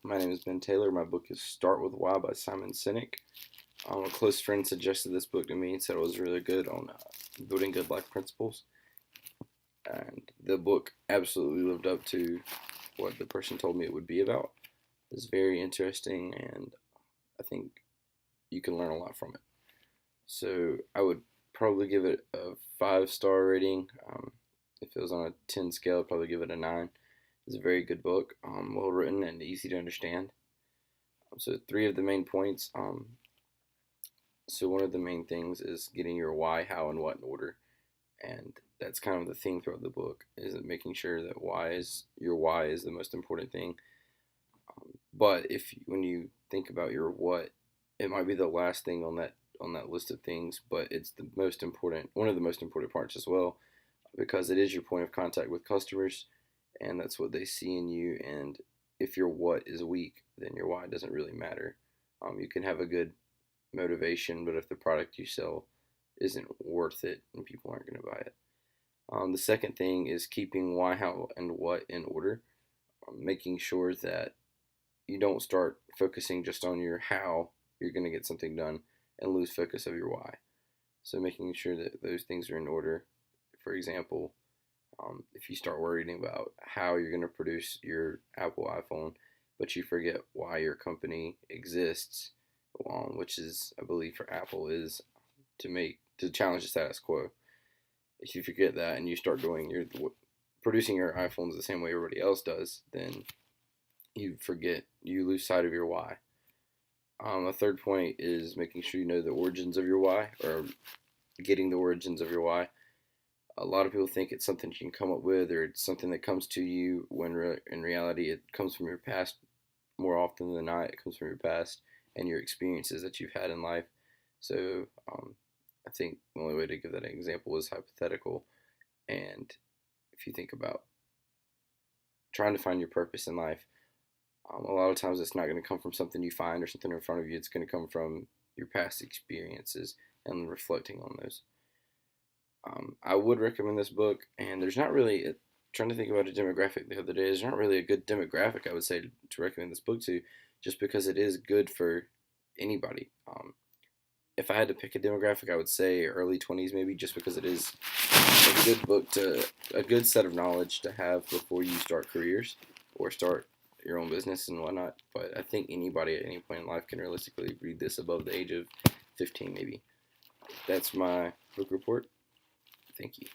My name is Ben Taylor. My book is Start With Why by Simon Sinek. A close friend suggested this book to me and said it was really good on building good life principles. And the book absolutely lived up to what the person told me it would be about. It's very interesting, and I think you can learn a lot from it. So I would probably give it a 5-star rating. If it was on a 10 scale, I'd probably give it a 9. It's a very good book, well written and easy to understand. So three of the main points. So one of the main things is getting your why, how, and what in order, and that's kind of the theme throughout the book. Is making sure that your why is the most important thing. But if when you think about your what, it might be the last thing on that list of things, but it's the most important, one of the most important parts as well, because it is your point of contact with customers, and that's what they see in you. And if your what is weak, then your why doesn't really matter. You can have a good motivation, but if the product you sell isn't worth it, and people aren't going to buy it. The second thing is keeping why, how, and what in order, making sure that you don't start focusing just on your how you're going to get something done and lose focus of your why. So making sure that those things are in order. For example, if you start worrying about how you're going to produce your Apple iPhone, but you forget why your company exists, which is, I believe, for Apple, is to challenge the status quo. If you forget that and you start doing producing your iPhones the same way everybody else does, then you lose sight of your why. A third point is making sure you know the origins of your why, or getting the origins of your why. A lot of people think it's something you can come up with, or it's something that comes to you, when in reality it comes from your past. More often than not, it comes from your past and your experiences that you've had in life. So I think the only way to give that an example is hypothetical. And if you think about trying to find your purpose in life, a lot of times it's not going to come from something you find or something in front of you. It's going to come from your past experiences and reflecting on those. I would recommend this book, and there's not really trying to think about a demographic the other day. There's not really a good demographic I would say to recommend this book to, just because it is good for anybody. If I had to pick a demographic, I would say early 20s maybe, just because it is a good book a good set of knowledge to have before you start careers or start your own business and whatnot. But I think anybody at any point in life can realistically read this above the age of 15 maybe. That's my book report. Thank you.